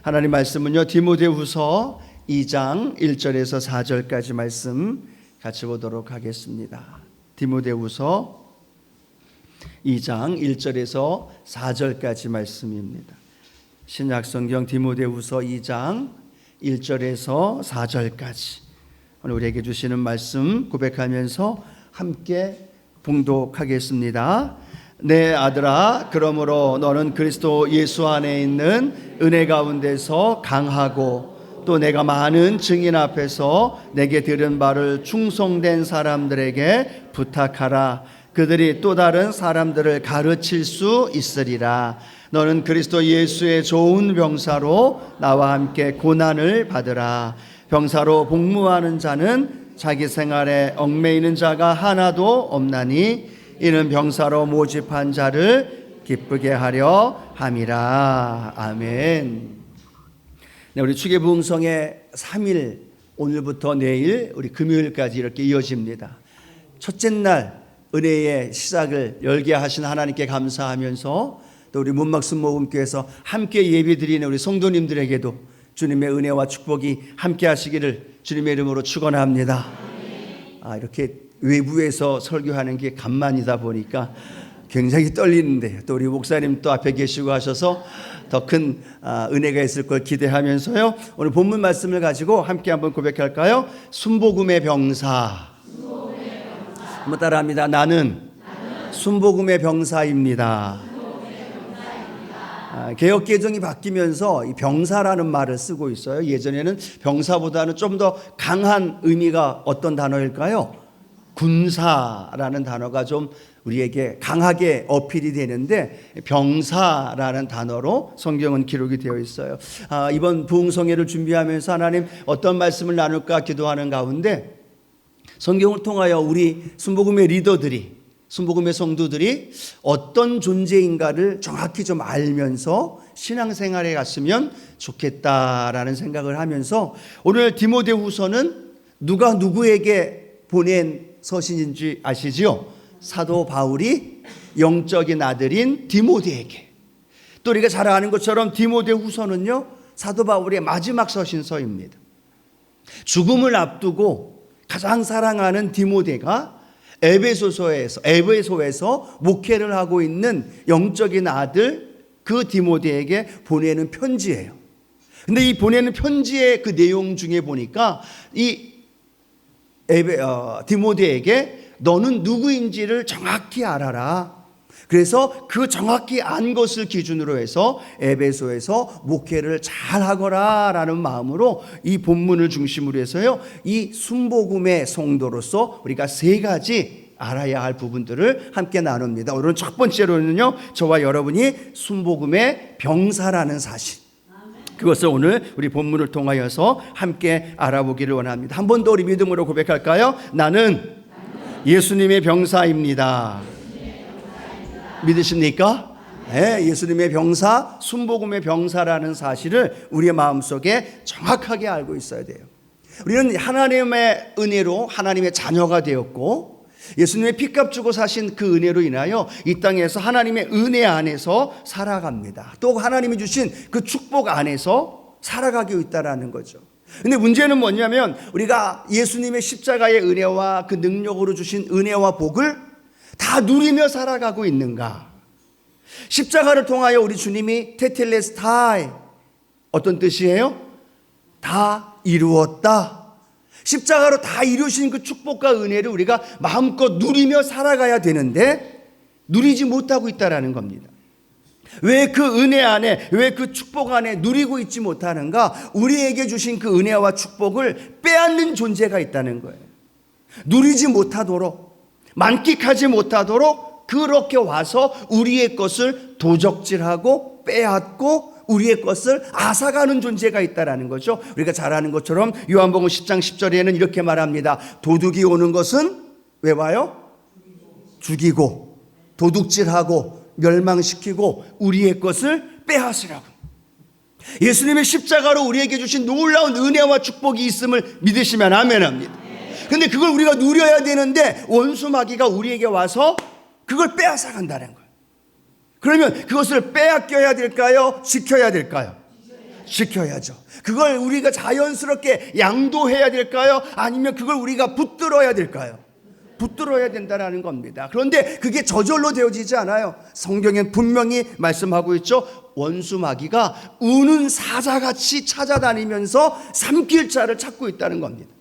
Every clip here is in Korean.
하나님 말씀은요, 디모데후서 2장 1절에서 4절까지 말씀 같이 보도록 하겠습니다. 디모데후서 2장 1절에서 4절까지 말씀입니다. 신약성경 디모데후서 2장 1절에서 4절까지 오늘 우리에게 주시는 말씀 고백하면서 함께 봉독하겠습니다. 내 아들아, 그러므로 너는 그리스도 예수 안에 있는 은혜 가운데서 강하고 또 내가 많은 증인 앞에서 내게 들은 바를 충성된 사람들에게 부탁하라. 그들이 또 다른 사람들을 가르칠 수 있으리라. 너는 그리스도 예수의 좋은 병사로 나와 함께 고난을 받으라. 병사로 복무하는 자는 자기 생활에 얽매이는 자가 하나도 없나니 이는 병사로 모집한 자를 기쁘게 하려 함이라. 아멘. 네, 우리 추계부흥성의 3일, 오늘부터 내일 우리 금요일까지 이렇게 이어집니다. 첫째 날 은혜의 시작을 열게 하신 하나님께 감사하면서 또 우리 문막순모금교에서 함께 예배드리는 우리 성도님들에게도 주님의 은혜와 축복이 함께 하시기를 주님의 이름으로 축원합니다. 이렇게 외부에서 설교하는 게 간만이다 보니까 굉장히 떨리는데 또 우리 목사님 또 앞에 계시고 하셔서 더 큰 은혜가 있을 걸 기대하면서요, 오늘 본문 말씀을 가지고 함께 한번 고백할까요? 순복음의 병사. 한번 따라합니다. 나는 순복음의 병사입니다. 개역 개정이 바뀌면서 이 병사라는 말을 쓰고 있어요. 예전에는 병사보다는 좀 더 강한 의미가 어떤 단어일까요? 군사라는 단어가 좀 우리에게 강하게 어필이 되는데 병사라는 단어로 성경은 기록이 되어 있어요. 이번 부흥성회를 준비하면서 하나님 어떤 말씀을 나눌까 기도하는 가운데 성경을 통하여 우리 순복음의 리더들이, 순복음의 성도들이 어떤 존재인가를 정확히 좀 알면서 신앙생활에 갔으면 좋겠다라는 생각을 하면서 오늘 디모데후서는 누가 누구에게 보낸 서신인지 아시죠? 사도 바울이 영적인 아들인 디모데에게, 또 우리가 잘 아는 것처럼 디모데후서는요 사도 바울의 마지막 서신서입니다. 죽음을 앞두고 가장 사랑하는 디모데가 에베소에서 목회를 하고 있는 영적인 아들 그 디모데에게 보내는 편지예요. 근데 이 보내는 편지의 그 내용 중에 보니까 디모데에게 너는 누구인지를 정확히 알아라. 그래서 그 정확히 안 것을 기준으로 해서 에베소에서 목회를 잘 하거라 라는 마음으로 이 본문을 중심으로 해서요, 이 순복음의 성도로서 우리가 세 가지 알아야 할 부분들을 함께 나눕니다. 오늘은 첫 번째로는요, 저와 여러분이 순복음의 병사라는 사실, 그것을 오늘 우리 본문을 통하여서 함께 알아보기를 원합니다. 한 번 더 우리 믿음으로 고백할까요? 나는 예수님의 병사입니다. 믿으십니까? 네, 예수님의 병사, 순복음의 병사라는 사실을 우리의 마음속에 정확하게 알고 있어야 돼요. 우리는 하나님의 은혜로 하나님의 자녀가 되었고 예수님의 피값 주고 사신 그 은혜로 인하여 이 땅에서 하나님의 은혜 안에서 살아갑니다. 또 하나님이 주신 그 축복 안에서 살아가고 있다는 거죠. 근데 문제는 뭐냐면 우리가 예수님의 십자가의 은혜와 그 능력으로 주신 은혜와 복을 다 누리며 살아가고 있는가? 십자가를 통하여 우리 주님이 테텔레스타이, 어떤 뜻이에요? 다 이루었다. 십자가로 다 이루신 그 축복과 은혜를 우리가 마음껏 누리며 살아가야 되는데 누리지 못하고 있다는 겁니다. 왜 그 은혜 안에, 왜 그 축복 안에 누리고 있지 못하는가? 우리에게 주신 그 은혜와 축복을 빼앗는 존재가 있다는 거예요. 누리지 못하도록, 만끽하지 못하도록 그렇게 와서 우리의 것을 도적질하고 빼앗고 우리의 것을 앗아가는 존재가 있다는 거죠. 우리가 잘 아는 것처럼 요한복음 10장 10절에는 이렇게 말합니다. 도둑이 오는 것은 왜 와요? 죽이고 도둑질하고 멸망시키고 우리의 것을 빼앗으라고. 예수님의 십자가로 우리에게 주신 놀라운 은혜와 축복이 있음을 믿으시면 아멘합니다. 근데 그걸 우리가 누려야 되는데 원수 마귀가 우리에게 와서 그걸 빼앗아 간다는 거예요. 그러면 그것을 빼앗겨야 될까요? 지켜야 될까요? 지켜야죠. 그걸 우리가 자연스럽게 양도해야 될까요? 아니면 그걸 우리가 붙들어야 될까요? 붙들어야 된다는 겁니다. 그런데 그게 저절로 되어지지 않아요. 성경엔 분명히 말씀하고 있죠. 원수 마귀가 우는 사자같이 찾아다니면서 삼킬 자를 찾고 있다는 겁니다.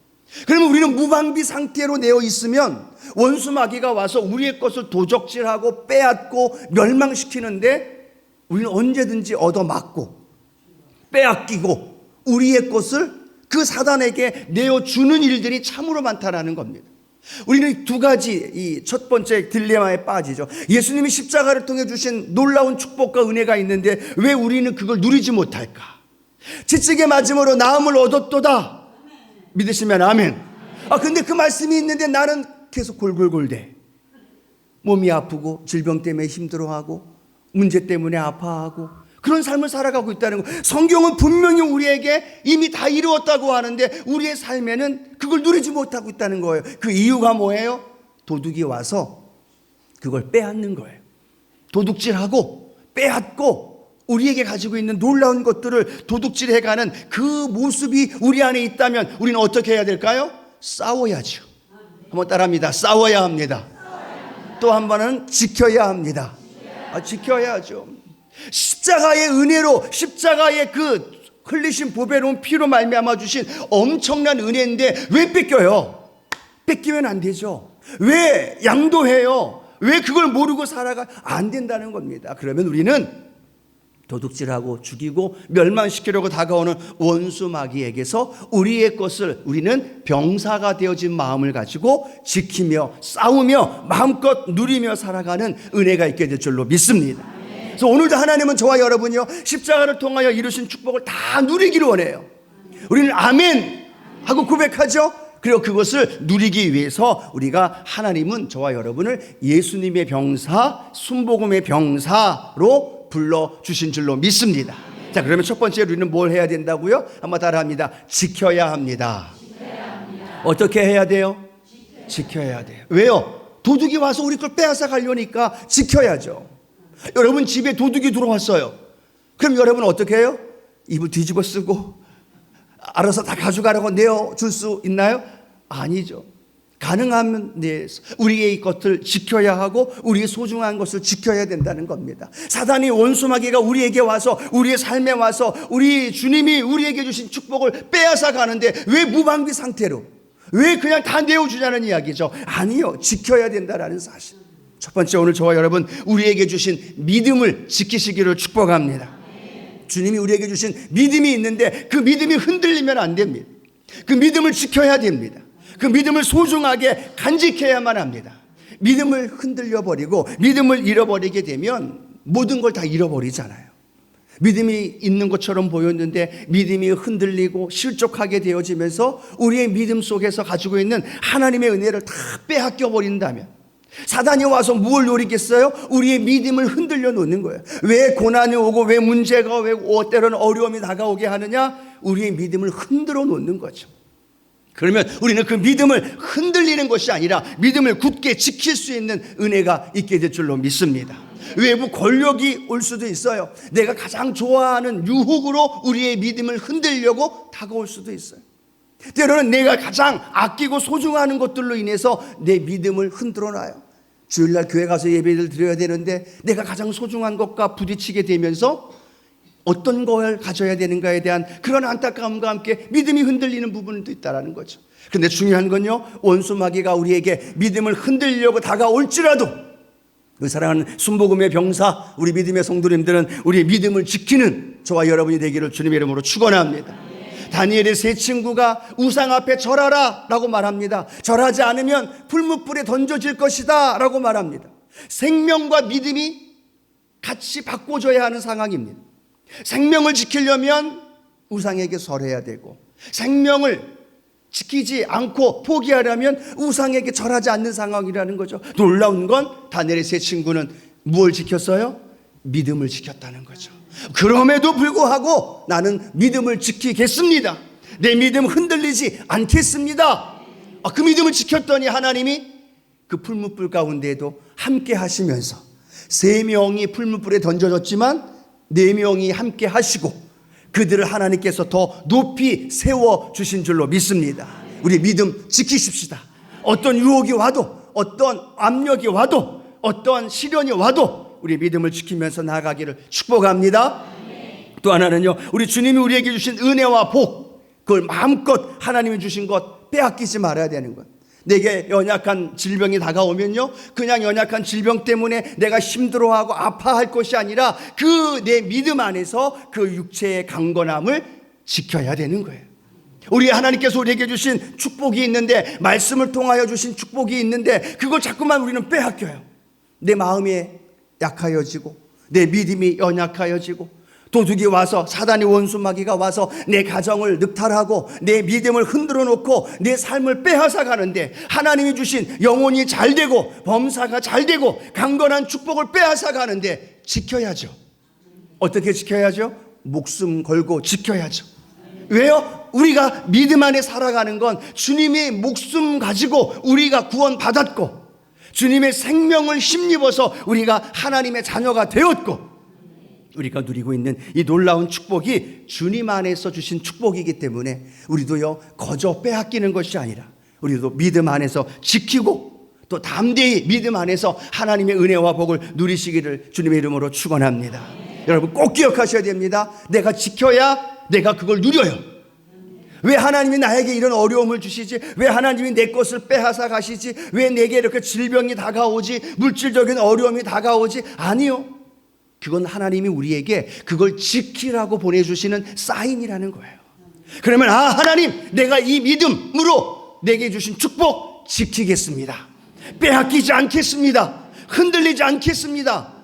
그러면 우리는 무방비 상태로 내어 있으면 원수 마귀가 와서 우리의 것을 도적질하고 빼앗고 멸망시키는데 우리는 언제든지 얻어맞고 빼앗기고 우리의 것을 그 사단에게 내어주는 일들이 참으로 많다라는 겁니다. 우리는 두 가지 이 첫 번째 딜레마에 빠지죠. 예수님이 십자가를 통해 주신 놀라운 축복과 은혜가 있는데 왜 우리는 그걸 누리지 못할까? 채찍에 맞음으로 나음을 얻었도다. 믿으시면 아멘. 근데 그 말씀이 있는데 나는 계속 골골골대. 몸이 아프고 질병 때문에 힘들어하고 문제 때문에 아파하고 그런 삶을 살아가고 있다는 거. 성경은 분명히 우리에게 이미 다 이루었다고 하는데 우리의 삶에는 그걸 누리지 못하고 있다는 거예요. 그 이유가 뭐예요? 도둑이 와서 그걸 빼앗는 거예요. 도둑질하고 빼앗고 우리에게 가지고 있는 놀라운 것들을 도둑질해가는 그 모습이 우리 안에 있다면 우리는 어떻게 해야 될까요? 싸워야죠. 한번 따라합니다. 싸워야 합니다. 또 한 번은 지켜야 합니다. 지켜야죠. 십자가의 은혜로 십자가의 그 흘리신 보배로운 피로 말미암아 주신 엄청난 은혜인데 왜 뺏겨요? 뺏기면 안 되죠. 왜 양도해요? 왜 그걸 모르고 살아가? 안 된다는 겁니다. 그러면 우리는 도둑질하고 죽이고 멸망시키려고 다가오는 원수 마귀에게서 우리의 것을 우리는 병사가 되어진 마음을 가지고 지키며 싸우며 마음껏 누리며 살아가는 은혜가 있게 될 줄로 믿습니다. 그래서 오늘도 하나님은 저와 여러분이요 십자가를 통하여 이루신 축복을 다 누리기를 원해요. 우리는 아멘 하고 고백하죠. 그리고 그것을 누리기 위해서 우리가 하나님은 저와 여러분을 예수님의 병사, 순복음의 병사로 불러주신 줄로 믿습니다. 자, 그러면 첫 번째 우리는 뭘 해야 된다고요? 한번 따라합니다. 지켜야 합니다. 어떻게 해야 돼요? 지켜야 돼요. 왜요? 도둑이 와서 우리 걸 빼앗아 가려니까 지켜야죠. 여러분 집에 도둑이 들어왔어요. 그럼 여러분 어떻게 해요? 입을 뒤집어 쓰고 알아서 다 가져가라고 내어줄 수 있나요? 아니죠. 가능하면 우리의 것을 지켜야 하고 우리의 소중한 것을 지켜야 된다는 겁니다. 사단이 원수 마귀가 우리에게 와서 우리의 삶에 와서 우리 주님이 우리에게 주신 축복을 빼앗아 가는데 왜 무방비 상태로 왜 그냥 다 내어주냐는 이야기죠. 아니요. 지켜야 된다는 사실. 첫 번째 오늘 저와 여러분 우리에게 주신 믿음을 지키시기를 축복합니다. 주님이 우리에게 주신 믿음이 있는데 그 믿음이 흔들리면 안 됩니다. 그 믿음을 지켜야 됩니다. 그 믿음을 소중하게 간직해야만 합니다. 믿음을 흔들려버리고 믿음을 잃어버리게 되면 모든 걸 다 잃어버리잖아요. 믿음이 있는 것처럼 보였는데 믿음이 흔들리고 실족하게 되어지면서 우리의 믿음 속에서 가지고 있는 하나님의 은혜를 다 빼앗겨 버린다면 사단이 와서 무엇을 노리겠어요? 우리의 믿음을 흔들려 놓는 거예요. 왜 고난이 오고 왜 문제가 왜 때로는 어려움이 다가오게 하느냐? 우리의 믿음을 흔들어 놓는 거죠. 그러면 우리는 그 믿음을 흔들리는 것이 아니라 믿음을 굳게 지킬 수 있는 은혜가 있게 될 줄로 믿습니다. 외부 권력이 올 수도 있어요. 내가 가장 좋아하는 유혹으로 우리의 믿음을 흔들려고 다가올 수도 있어요. 때로는 내가 가장 아끼고 소중한 것들로 인해서 내 믿음을 흔들어 놔요. 주일날 교회 가서 예배를 드려야 되는데 내가 가장 소중한 것과 부딪히게 되면서 어떤 걸 가져야 되는가에 대한 그런 안타까움과 함께 믿음이 흔들리는 부분도 있다는 거죠. 그런데 중요한 건요, 원수 마귀가 우리에게 믿음을 흔들려고 다가올지라도 그 사랑하는 순복음의 병사 우리 믿음의 성도님들은 우리의 믿음을 지키는 저와 여러분이 되기를 주님의 이름으로 축원합니다. 다니엘의 세 친구가 우상 앞에 절하라 라고 말합니다. 절하지 않으면 풀무불에 던져질 것이다 라고 말합니다. 생명과 믿음이 같이 바꿔줘야 하는 상황입니다. 생명을 지키려면 우상에게 절해야 되고 생명을 지키지 않고 포기하려면 우상에게 절하지 않는 상황이라는 거죠. 놀라운 건 다니엘의 세 친구는 무엇을 지켰어요? 믿음을 지켰다는 거죠. 그럼에도 불구하고 나는 믿음을 지키겠습니다. 내 믿음 흔들리지 않겠습니다. 그 믿음을 지켰더니 하나님이 그 풀무불 가운데에도 함께 하시면서 3명이 풀무불에 던져졌지만 4명이 함께 하시고 그들을 하나님께서 더 높이 세워주신 줄로 믿습니다. 우리 믿음 지키십시다. 어떤 유혹이 와도, 어떤 압력이 와도, 어떤 시련이 와도 우리 믿음을 지키면서 나아가기를 축복합니다. 또 하나는요, 우리 주님이 우리에게 주신 은혜와 복, 그걸 마음껏 하나님이 주신 것 빼앗기지 말아야 되는 것. 내게 연약한 질병이 다가오면요, 그냥 연약한 질병 때문에 내가 힘들어하고 아파할 것이 아니라 그 내 믿음 안에서 그 육체의 강건함을 지켜야 되는 거예요. 우리 하나님께서 우리에게 주신 축복이 있는데, 말씀을 통하여 주신 축복이 있는데 그걸 자꾸만 우리는 빼앗겨요. 내 마음이 약하여지고 내 믿음이 연약하여지고 도둑이 와서, 사단의 원수 마귀가 와서 내 가정을 늑탈하고 내 믿음을 흔들어 놓고 내 삶을 빼앗아 가는데, 하나님이 주신 영혼이 잘 되고 범사가 잘 되고 강건한 축복을 빼앗아 가는데 지켜야죠. 어떻게 지켜야죠? 목숨 걸고 지켜야죠. 왜요? 우리가 믿음 안에 살아가는 건 주님이 목숨 가지고 우리가 구원받았고, 주님의 생명을 힘입어서 우리가 하나님의 자녀가 되었고, 우리가 누리고 있는 이 놀라운 축복이 주님 안에서 주신 축복이기 때문에 우리도요, 거저 빼앗기는 것이 아니라 우리도 믿음 안에서 지키고 또 담대히 믿음 안에서 하나님의 은혜와 복을 누리시기를 주님의 이름으로 축원합니다. 여러분 꼭 기억하셔야 됩니다. 내가 지켜야 내가 그걸 누려요. 왜 하나님이 나에게 이런 어려움을 주시지? 왜 하나님이 내 것을 빼앗아 가시지? 왜 내게 이렇게 질병이 다가오지? 물질적인 어려움이 다가오지? 아니요, 그건 하나님이 우리에게 그걸 지키라고 보내주시는 사인이라는 거예요. 그러면 하나님, 내가 이 믿음으로 내게 주신 축복 지키겠습니다. 빼앗기지 않겠습니다. 흔들리지 않겠습니다.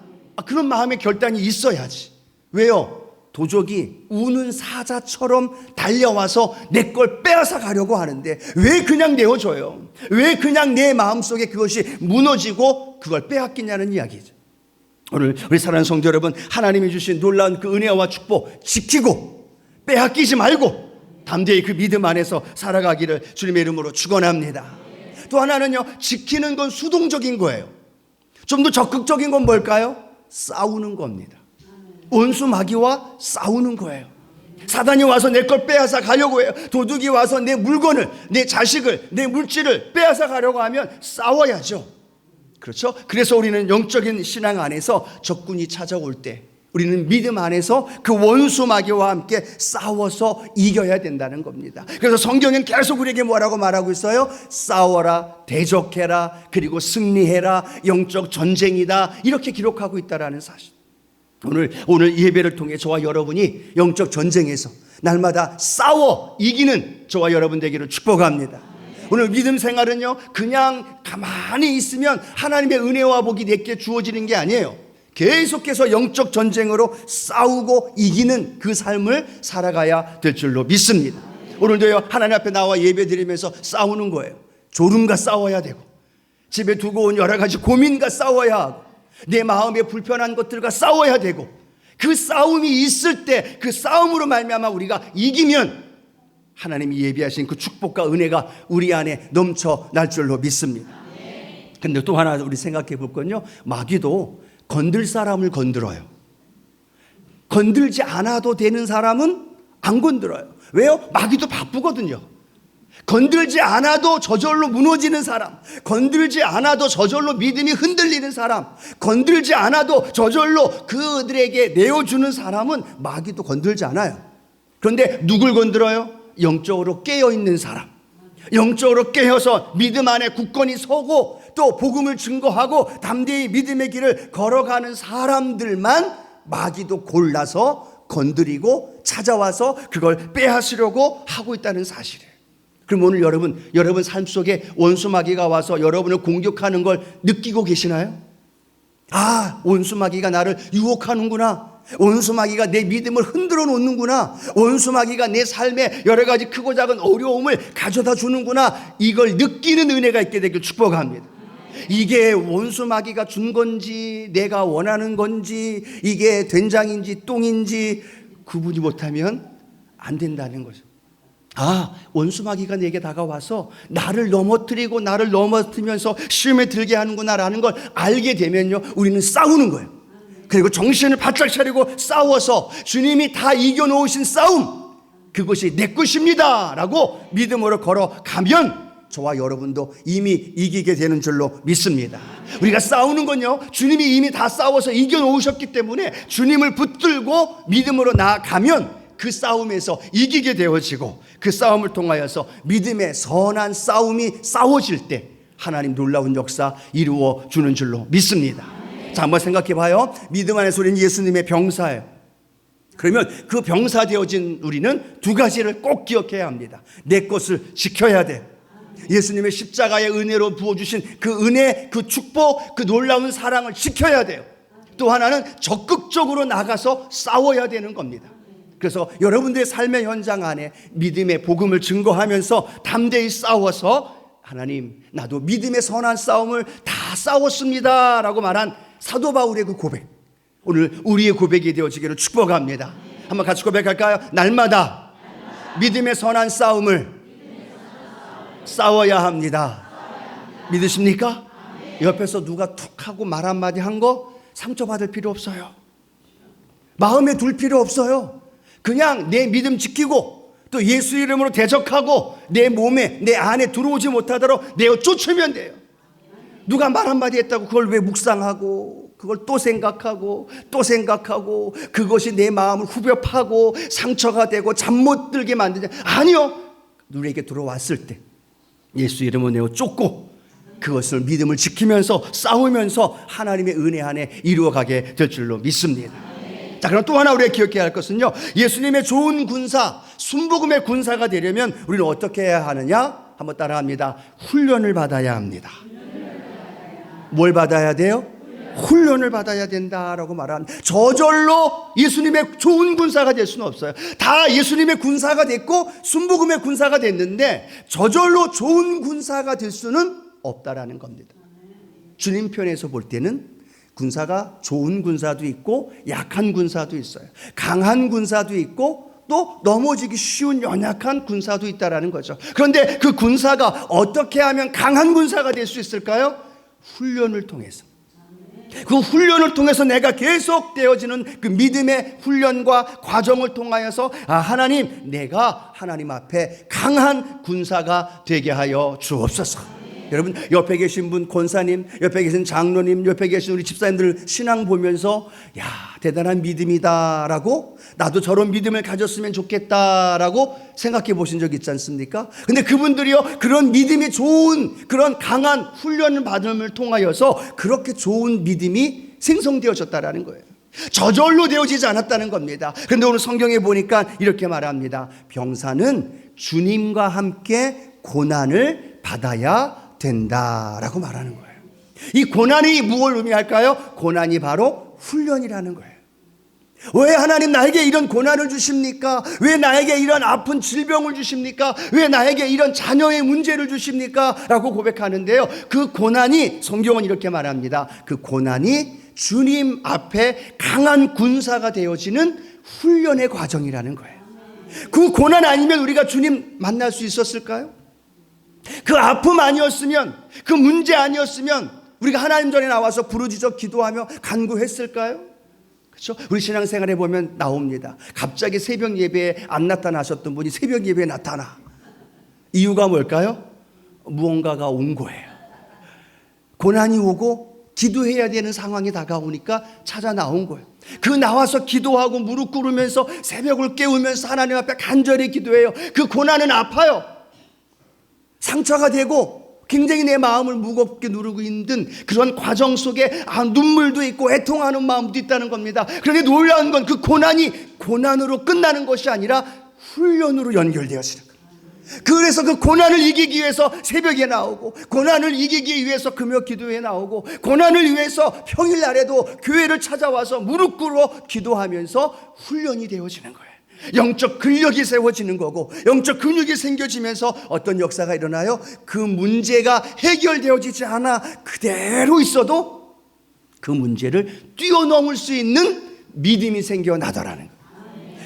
그런 마음의 결단이 있어야지. 왜요? 도적이 우는 사자처럼 달려와서 내 걸 빼앗아 가려고 하는데 왜 그냥 내어줘요? 왜 그냥 내 마음속에 그것이 무너지고 그걸 빼앗기냐는 이야기죠. 오늘 우리 사랑하는 성도 여러분, 하나님이 주신 놀라운 그 은혜와 축복 지키고 빼앗기지 말고 담대히 그 믿음 안에서 살아가기를 주님의 이름으로 축원합니다. 또 하나는요, 지키는 건 수동적인 거예요. 좀 더 적극적인 건 뭘까요? 싸우는 겁니다. 원수 마귀와 싸우는 거예요. 사단이 와서 내 걸 빼앗아 가려고 해요. 도둑이 와서 내 물건을, 내 자식을, 내 물질을 빼앗아 가려고 하면 싸워야죠. 그렇죠? 그래서 우리는 영적인 신앙 안에서 적군이 찾아올 때 우리는 믿음 안에서 그 원수 마귀와 함께 싸워서 이겨야 된다는 겁니다. 그래서 성경은 계속 우리에게 뭐라고 말하고 있어요? 싸워라, 대적해라, 그리고 승리해라, 영적 전쟁이다, 이렇게 기록하고 있다는 사실. 오늘 예배를 통해 저와 여러분이 영적 전쟁에서 날마다 싸워 이기는 저와 여러분 되기를 축복합니다. 오늘 믿음 생활은요, 그냥 가만히 있으면 하나님의 은혜와 복이 내게 주어지는 게 아니에요. 계속해서 영적 전쟁으로 싸우고 이기는 그 삶을 살아가야 될 줄로 믿습니다. 오늘도요, 하나님 앞에 나와 예배 드리면서 싸우는 거예요. 졸음과 싸워야 되고, 집에 두고 온 여러 가지 고민과 싸워야 하고, 내 마음에 불편한 것들과 싸워야 되고, 그 싸움이 있을 때 그 싸움으로 말미암아 우리가 이기면 하나님이 예비하신 그 축복과 은혜가 우리 안에 넘쳐날 줄로 믿습니다. 근데 또 하나 우리 생각해 볼 건요, 마귀도 건들 사람을 건들어요. 건들지 않아도 되는 사람은 안 건들어요. 왜요? 마귀도 바쁘거든요. 건들지 않아도 저절로 무너지는 사람, 건들지 않아도 저절로 믿음이 흔들리는 사람, 건들지 않아도 저절로 그들에게 내어주는 사람은 마귀도 건들지 않아요. 그런데 누굴 건들어요? 영적으로 깨어있는 사람, 영적으로 깨어서 믿음 안에 굳건히 서고 또 복음을 증거하고 담대히 믿음의 길을 걸어가는 사람들만 마귀도 골라서 건드리고 찾아와서 그걸 빼앗으려고 하고 있다는 사실이에요. 그럼 오늘 여러분 삶 속에 원수 마귀가 와서 여러분을 공격하는 걸 느끼고 계시나요? 원수 마귀가 나를 유혹하는구나. 원수 마귀가 내 믿음을 흔들어 놓는구나. 원수 마귀가 내 삶에 여러 가지 크고 작은 어려움을 가져다 주는구나. 이걸 느끼는 은혜가 있게 되길 축복합니다. 이게 원수 마귀가 준 건지 내가 원하는 건지 이게 된장인지 똥인지 구분이 못하면 안 된다는 거죠. 원수 마귀가 내게 다가와서 나를 넘어뜨리고 나를 넘어뜨리면서 시험에 들게 하는구나라는 걸 알게 되면요, 우리는 싸우는 거예요. 그리고 정신을 바짝 차리고 싸워서 주님이 다 이겨놓으신 싸움, 그것이 내 것입니다 라고 믿음으로 걸어가면 저와 여러분도 이미 이기게 되는 줄로 믿습니다. 우리가 싸우는 건요, 주님이 이미 다 싸워서 이겨놓으셨기 때문에 주님을 붙들고 믿음으로 나아가면 그 싸움에서 이기게 되어지고, 그 싸움을 통하여서 믿음의 선한 싸움이 싸워질 때 하나님 놀라운 역사 이루어 주는 줄로 믿습니다. 자, 한번 생각해 봐요. 믿음 안에서 우리는 예수님의 병사예요. 그러면 그 병사 되어진 우리는 두 가지를 꼭 기억해야 합니다. 내 것을 지켜야 돼. 예수님의 십자가의 은혜로 부어주신 그 은혜, 그 축복, 그 놀라운 사랑을 지켜야 돼요. 또 하나는 적극적으로 나가서 싸워야 되는 겁니다. 그래서 여러분들의 삶의 현장 안에 믿음의 복음을 증거하면서 담대히 싸워서 하나님, 나도 믿음의 선한 싸움을 다 싸웠습니다 라고 말한 사도 바울의 그 고백, 오늘 우리의 고백이 되어지기를 축복합니다. 한번 같이 고백할까요? 날마다 믿음의 선한 싸움을 싸워야 합니다. 믿으십니까? 옆에서 누가 툭 하고 말 한마디 한 거 상처받을 필요 없어요. 마음에 둘 필요 없어요. 그냥 내 믿음 지키고 또 예수 이름으로 대적하고 내 몸에, 내 안에 들어오지 못하도록 내어 쫓으면 돼요. 누가 말 한마디 했다고 그걸 왜 묵상하고 그걸 또 생각하고 또 생각하고 그것이 내 마음을 후벼 파고 상처가 되고 잠 못 들게 만드냐? 아니요. 우리에게 들어왔을 때 예수 이름으로 내어 쫓고 그것을 믿음을 지키면서 싸우면서 하나님의 은혜 안에 이루어가게 될 줄로 믿습니다. 자, 그럼 또 하나 우리가 기억해야 할 것은요, 예수님의 좋은 군사, 순복음의 군사가 되려면 우리는 어떻게 해야 하느냐? 한번 따라합니다. 훈련을 받아야 합니다. 뭘 받아야 돼요? 훈련을 받아야 된다라고 말합니다. 저절로 예수님의 좋은 군사가 될 수는 없어요. 다 예수님의 군사가 됐고 순복음의 군사가 됐는데 저절로 좋은 군사가 될 수는 없다라는 겁니다. 주님 편에서 볼 때는 군사가 좋은 군사도 있고 약한 군사도 있어요. 강한 군사도 있고 또 넘어지기 쉬운 연약한 군사도 있다라는 거죠. 그런데 그 군사가 어떻게 하면 강한 군사가 될 수 있을까요? 훈련을 통해서. 그 훈련을 통해서 내가 계속 되어지는 그 믿음의 훈련과 과정을 통하여서 하나님, 내가 하나님 앞에 강한 군사가 되게 하여 주옵소서. 여러분, 옆에 계신 분 권사님, 옆에 계신 장로님, 옆에 계신 우리 집사님들 신앙 보면서 야, 대단한 믿음이다라고, 나도 저런 믿음을 가졌으면 좋겠다라고 생각해 보신 적 있지 않습니까? 근데 그분들이요, 그런 믿음이 좋은 그런 강한 훈련을 받음을 통하여서 그렇게 좋은 믿음이 생성되어졌다라는 거예요. 저절로 되어지지 않았다는 겁니다. 그런데 오늘 성경에 보니까 이렇게 말합니다. 병사는 주님과 함께 고난을 받아야 된다라고 말하는 거예요. 이 고난이 무엇을 의미할까요? 고난이 바로 훈련이라는 거예요. 왜 하나님 나에게 이런 고난을 주십니까? 왜 나에게 이런 아픈 질병을 주십니까? 왜 나에게 이런 자녀의 문제를 주십니까? 라고 고백하는데요, 그 고난이, 성경은 이렇게 말합니다. 그 고난이 주님 앞에 강한 군사가 되어지는 훈련의 과정이라는 거예요. 그 고난 아니면 우리가 주님 만날 수 있었을까요? 그 아픔 아니었으면, 그 문제 아니었으면 우리가 하나님 전에 나와서 부르짖어 기도하며 간구했을까요? 그렇죠? 우리 신앙생활에 보면 나옵니다. 갑자기 새벽 예배에 안 나타나셨던 분이 새벽 예배에 나타나. 이유가 뭘까요? 무언가가 온 거예요. 고난이 오고 기도해야 되는 상황이 다가오니까 찾아 나온 거예요. 그 나와서 기도하고 무릎 꿇으면서 새벽을 깨우면서 하나님 앞에 간절히 기도해요. 그 고난은 아파요. 상처가 되고 굉장히 내 마음을 무겁게 누르고 있는 그런 과정 속에 눈물도 있고 애통하는 마음도 있다는 겁니다. 그런데 놀라운 건 그 고난이 고난으로 끝나는 것이 아니라 훈련으로 연결되어지는 거예요. 그래서 그 고난을 이기기 위해서 새벽에 나오고, 고난을 이기기 위해서 금요 기도에 나오고, 고난을 위해서 평일날에도 교회를 찾아와서 무릎 꿇어 기도하면서 훈련이 되어지는 거예요. 영적 근력이 세워지는 거고, 영적 근육이 생겨지면서 어떤 역사가 일어나요? 그 문제가 해결되어지지 않아 그대로 있어도 그 문제를 뛰어넘을 수 있는 믿음이 생겨나더라는 거예요.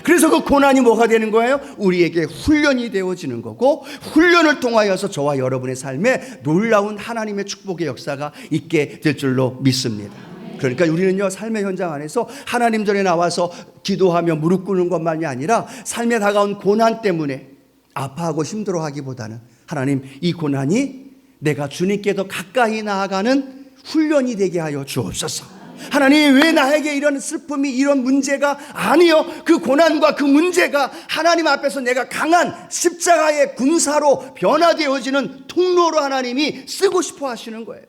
그래서 그 고난이 뭐가 되는 거예요? 우리에게 훈련이 되어지는 거고, 훈련을 통하여서 저와 여러분의 삶에 놀라운 하나님의 축복의 역사가 있게 될 줄로 믿습니다. 그러니까 우리는요, 삶의 현장 안에서 하나님 전에 나와서 기도하며 무릎 꿇는 것만이 아니라 삶에 다가온 고난 때문에 아파하고 힘들어하기보다는 하나님, 이 고난이 내가 주님께 더 가까이 나아가는 훈련이 되게 하여 주옵소서. 하나님, 왜 나에게 이런 슬픔이, 이런 문제가 아니요, 그 고난과 그 문제가 하나님 앞에서 내가 강한 십자가의 군사로 변화되어지는 통로로 하나님이 쓰고 싶어 하시는 거예요.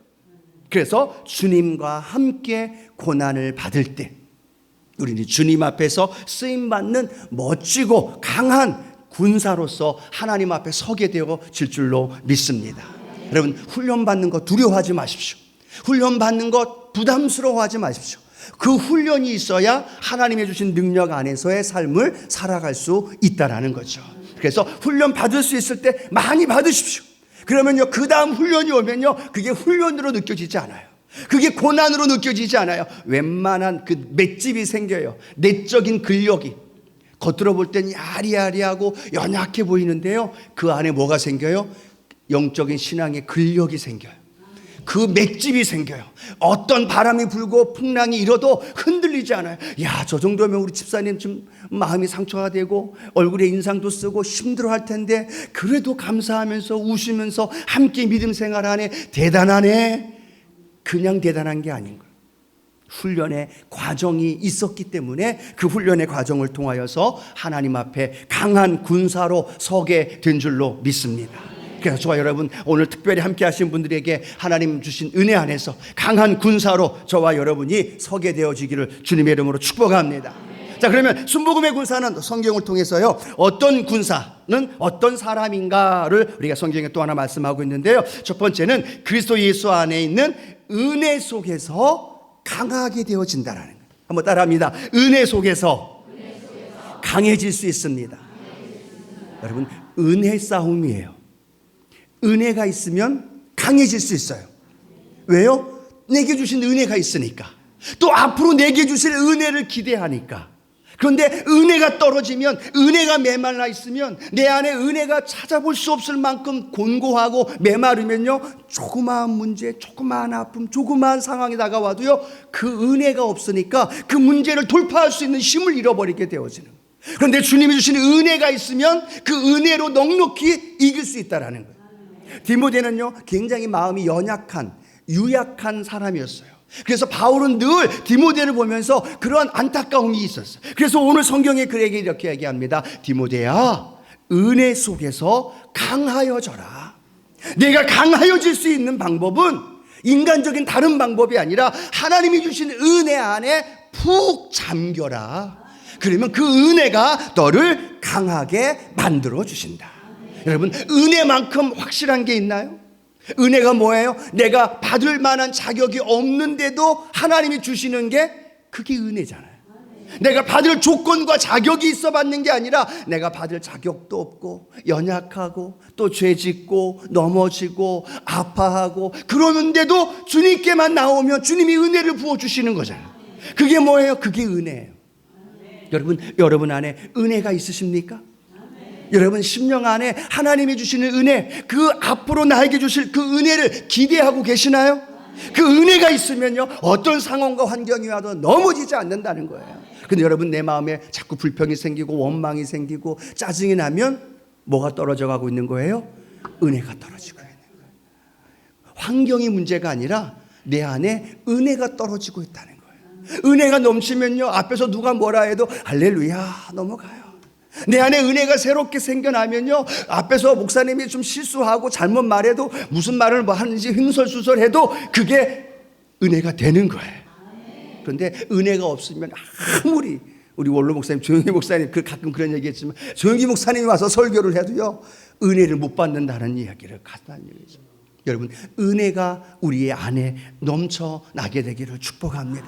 그래서 주님과 함께 고난을 받을 때 우리는 주님 앞에서 쓰임받는 멋지고 강한 군사로서 하나님 앞에 서게 되어질 줄로 믿습니다. 여러분, 훈련받는 것 두려워하지 마십시오. 훈련받는 것 부담스러워하지 마십시오. 그 훈련이 있어야 하나님이 주신 능력 안에서의 삶을 살아갈 수 있다는 거죠. 그래서 훈련 받을 수 있을 때 많이 받으십시오. 그러면요, 그 다음 훈련이 오면요, 그게 훈련으로 느껴지지 않아요. 그게 고난으로 느껴지지 않아요. 웬만한 그 맷집이 생겨요. 내적인 근력이 겉으로 볼 땐 야리야리하고 연약해 보이는데요, 그 안에 뭐가 생겨요? 영적인 신앙의 근력이 생겨요. 그 맷집이 생겨요. 어떤 바람이 불고 풍랑이 일어도 흔들리지 않아요. 야, 저 정도면 우리 집사님 좀 마음이 상처가 되고 얼굴에 인상도 쓰고 힘들어할 텐데 그래도 감사하면서 웃으면서 함께 믿음 생활 하네. 대단하네. 그냥 대단한 게 아닌 거예요. 훈련의 과정이 있었기 때문에 그 훈련의 과정을 통하여서 하나님 앞에 강한 군사로 서게 된 줄로 믿습니다. 그래서 저와 여러분, 오늘 특별히 함께 하신 분들에게 하나님 주신 은혜 안에서 강한 군사로 저와 여러분이 서게 되어지기를 주님의 이름으로 축복합니다. 자, 그러면 순복음의 군사는 성경을 통해서요, 어떤 군사는 어떤 사람인가를 우리가 성경에 또 하나 말씀하고 있는데요, 첫 번째는 그리스도 예수 안에 있는 은혜 속에서 강하게 되어진다라는 거예요. 한번 따라합니다. 은혜 속에서 강해질 수 있습니다. 여러분, 은혜 싸움이에요. 은혜가 있으면 강해질 수 있어요. 왜요? 내게 주신 은혜가 있으니까. 또 앞으로 내게 주실 은혜를 기대하니까. 그런데 은혜가 떨어지면, 은혜가 메말라 있으면, 내 안에 은혜가 찾아볼 수 없을 만큼 곤고하고 메마르면요, 조그마한 문제, 조그마한 아픔, 조그마한 상황이 다가와도요, 그 은혜가 없으니까 그 문제를 돌파할 수 있는 힘을 잃어버리게 되어지는 거예요. 그런데 주님이 주신 은혜가 있으면 그 은혜로 넉넉히 이길 수 있다는 거예요. 디모데는요, 굉장히 마음이 연약한, 유약한 사람이었어요. 그래서 바울은 늘 디모데를 보면서 그러한 안타까움이 있었어요. 그래서 오늘 성경에 그에게 이렇게 얘기합니다. 디모데야, 은혜 속에서 강하여져라. 내가 강하여질 수 있는 방법은 인간적인 다른 방법이 아니라 하나님이 주신 은혜 안에 푹 잠겨라. 그러면 그 은혜가 너를 강하게 만들어 주신다. 여러분, 은혜만큼 확실한 게 있나요? 은혜가 뭐예요? 내가 받을 만한 자격이 없는데도 하나님이 주시는 게 그게 은혜잖아요. 내가 받을 조건과 자격이 있어 받는 게 아니라 내가 받을 자격도 없고 연약하고 또 죄짓고 넘어지고 아파하고 그러는데도 주님께만 나오면 주님이 은혜를 부어주시는 거잖아요. 그게 뭐예요? 그게 은혜예요. 여러분 안에 은혜가 있으십니까? 여러분 심령 안에 하나님이 주시는 은혜, 그 앞으로 나에게 주실 그 은혜를 기대하고 계시나요? 그 은혜가 있으면요, 어떤 상황과 환경이 와도 넘어지지 않는다는 거예요. 근데 여러분, 내 마음에 자꾸 불평이 생기고 원망이 생기고 짜증이 나면 뭐가 떨어져 가고 있는 거예요? 은혜가 떨어지고 있는 거예요. 환경이 문제가 아니라 내 안에 은혜가 떨어지고 있다는 거예요. 은혜가 넘치면요, 앞에서 누가 뭐라 해도 할렐루야 넘어가요. 내 안에 은혜가 새롭게 생겨나면요, 앞에서 목사님이 좀 실수하고 잘못 말해도 무슨 말을 뭐 하는지 횡설수설해도 그게 은혜가 되는 거예요. 그런데 은혜가 없으면 아무리 우리 원로 목사님, 조영기 목사님 가끔 그런 얘기했지만 조영기 목사님이 와서 설교를 해도요, 은혜를 못 받는다는 이야기를 갖다는 얘기죠. 여러분, 은혜가 우리의 안에 넘쳐나게 되기를 축복합니다.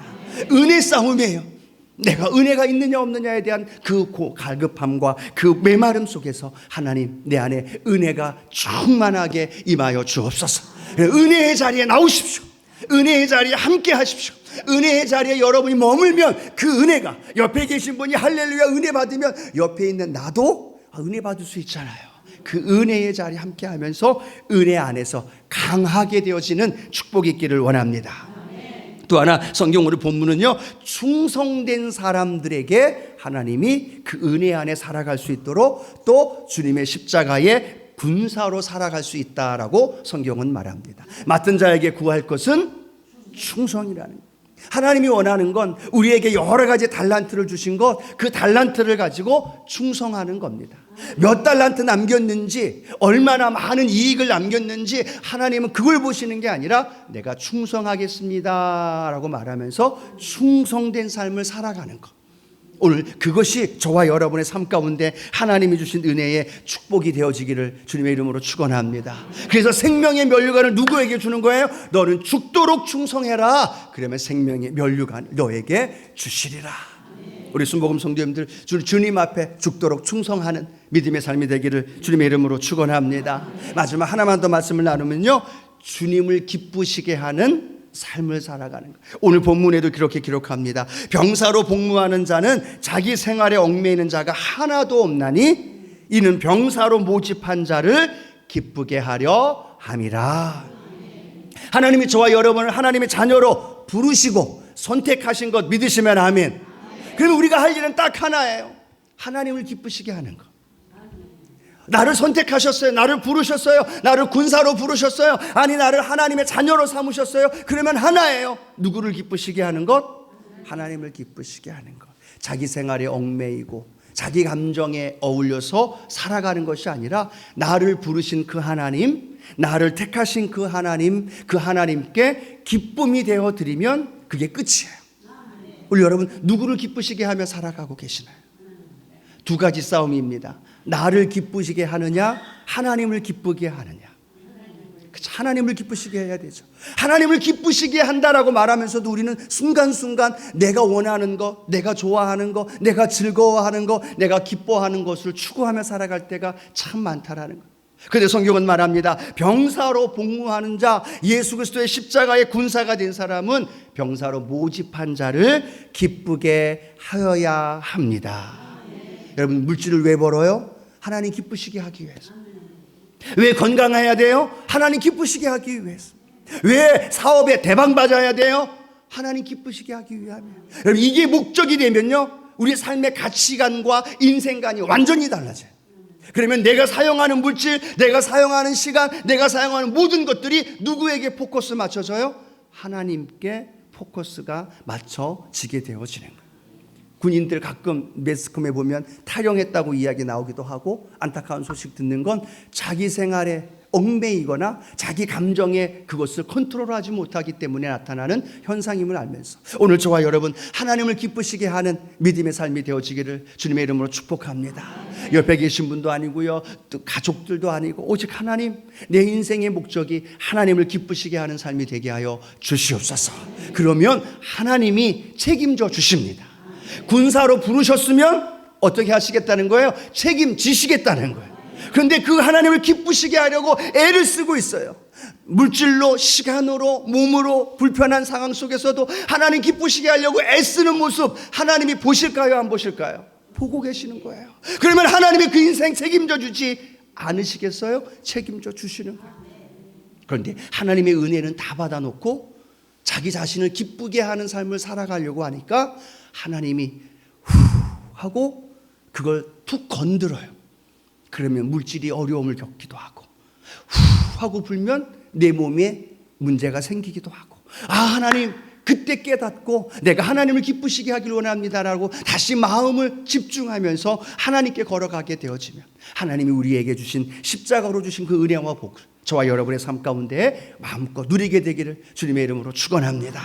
은혜 싸움이에요. 내가 은혜가 있느냐 없느냐에 대한 그 갈급함과 그 메마름 속에서 하나님, 내 안에 은혜가 충만하게 임하여 주옵소서. 은혜의 자리에 나오십시오. 은혜의 자리에 함께 하십시오. 은혜의 자리에 여러분이 머물면 그 은혜가, 옆에 계신 분이 할렐루야 은혜 받으면 옆에 있는 나도 은혜 받을 수 있잖아요. 그 은혜의 자리에 함께 하면서 은혜 안에서 강하게 되어지는 축복이 있기를 원합니다. 또 하나 성경 오늘 본문은요, 충성된 사람들에게 하나님이 그 은혜 안에 살아갈 수 있도록 또 주님의 십자가의 군사로 살아갈 수 있다라고 성경은 말합니다. 맡은 자에게 구할 것은 충성이라는 거예요. 하나님이 원하는 건 우리에게 여러 가지 달란트를 주신 것, 그 달란트를 가지고 충성하는 겁니다. 몇 달란트 남겼는지, 얼마나 많은 이익을 남겼는지 하나님은 그걸 보시는 게 아니라 내가 충성하겠습니다 라고 말하면서 충성된 삶을 살아가는 것. 오늘 그것이 저와 여러분의 삶 가운데 하나님이 주신 은혜의 축복이 되어지기를 주님의 이름으로 축원합니다. 그래서 생명의 면류관을 누구에게 주는 거예요? 너는 죽도록 충성해라. 그러면 생명의 면류관을 너에게 주시리라. 우리 순복음 성도님들 주님 앞에 죽도록 충성하는 믿음의 삶이 되기를 주님의 이름으로 축원합니다. 마지막 하나만 더 말씀을 나누면요, 주님을 기쁘시게 하는 삶을 살아가는 것. 오늘 본문에도 그렇게 기록합니다. 병사로 복무하는 자는 자기 생활에 얽매이는 자가 하나도 없나니 이는 병사로 모집한 자를 기쁘게 하려 함이라. 하나님이 저와 여러분을 하나님의 자녀로 부르시고 선택하신 것 믿으시면 아멘. 그러면 우리가 할 일은 딱 하나예요. 하나님을 기쁘시게 하는 것. 나를 선택하셨어요. 나를 부르셨어요. 나를 군사로 부르셨어요. 아니, 나를 하나님의 자녀로 삼으셨어요. 그러면 하나예요. 누구를 기쁘시게 하는 것? 하나님을 기쁘시게 하는 것. 자기 생활에 얽매이고 자기 감정에 어울려서 살아가는 것이 아니라 나를 부르신 그 하나님, 나를 택하신 그 하나님, 그 하나님께 기쁨이 되어 드리면 그게 끝이에요. 우리 여러분, 누구를 기쁘시게 하며 살아가고 계시나요? 두 가지 싸움입니다. 나를 기쁘시게 하느냐, 하나님을 기쁘게 하느냐. 하나님을 기쁘시게 해야 되죠. 하나님을 기쁘시게 한다라고 말하면서도 우리는 순간순간 내가 원하는 것, 내가 좋아하는 것, 내가 즐거워하는 것, 내가 기뻐하는 것을 추구하며 살아갈 때가 참 많다라는 것. 그런데 성경은 말합니다. 병사로 복무하는 자, 예수 그리스도의 십자가의 군사가 된 사람은 병사로 모집한 자를 기쁘게 하여야 합니다. 여러분, 물질을 왜 벌어요? 하나님 기쁘시게 하기 위해서. 왜 건강해야 돼요? 하나님 기쁘시게 하기 위해서. 왜 사업에 대박 맞아야 돼요? 하나님 기쁘시게 하기 위함이에요. 여러분, 이게 목적이 되면요, 우리 삶의 가치관과 인생관이 완전히 달라져요. 그러면 내가 사용하는 물질, 내가 사용하는 시간, 내가 사용하는 모든 것들이 누구에게 포커스 맞춰져요? 하나님께 포커스가 맞춰지게 되어지는 거예요. 군인들 가끔 매스컴에 보면 탈영했다고 이야기 나오기도 하고, 안타까운 소식 듣는 건 자기 생활에 얽매이거나 자기 감정에 그것을 컨트롤하지 못하기 때문에 나타나는 현상임을 알면서 오늘 저와 여러분 하나님을 기쁘시게 하는 믿음의 삶이 되어지기를 주님의 이름으로 축복합니다. 옆에 계신 분도 아니고요, 또 가족들도 아니고 오직 하나님, 내 인생의 목적이 하나님을 기쁘시게 하는 삶이 되게 하여 주시옵소서. 그러면 하나님이 책임져 주십니다. 군사로 부르셨으면 어떻게 하시겠다는 거예요? 책임지시겠다는 거예요. 그런데 그 하나님을 기쁘시게 하려고 애를 쓰고 있어요. 물질로, 시간으로, 몸으로 불편한 상황 속에서도 하나님 기쁘시게 하려고 애쓰는 모습 하나님이 보실까요? 안 보실까요? 보고 계시는 거예요. 그러면 하나님이 그 인생 책임져 주지 않으시겠어요? 책임져 주시는 거예요. 그런데 하나님의 은혜는 다 받아놓고 자기 자신을 기쁘게 하는 삶을 살아가려고 하니까 하나님이 후 하고 그걸 툭 건드려요. 그러면 물질이 어려움을 겪기도 하고, 후 하고 불면 내 몸에 문제가 생기기도 하고, 아, 하나님, 그때 깨닫고 내가 하나님을 기쁘시게 하길 원합니다라고 다시 마음을 집중하면서 하나님께 걸어가게 되어지면 하나님이 우리에게 주신 십자가로 주신 그 은혜와 복을 저와 여러분의 삶 가운데 마음껏 누리게 되기를 주님의 이름으로 축원합니다.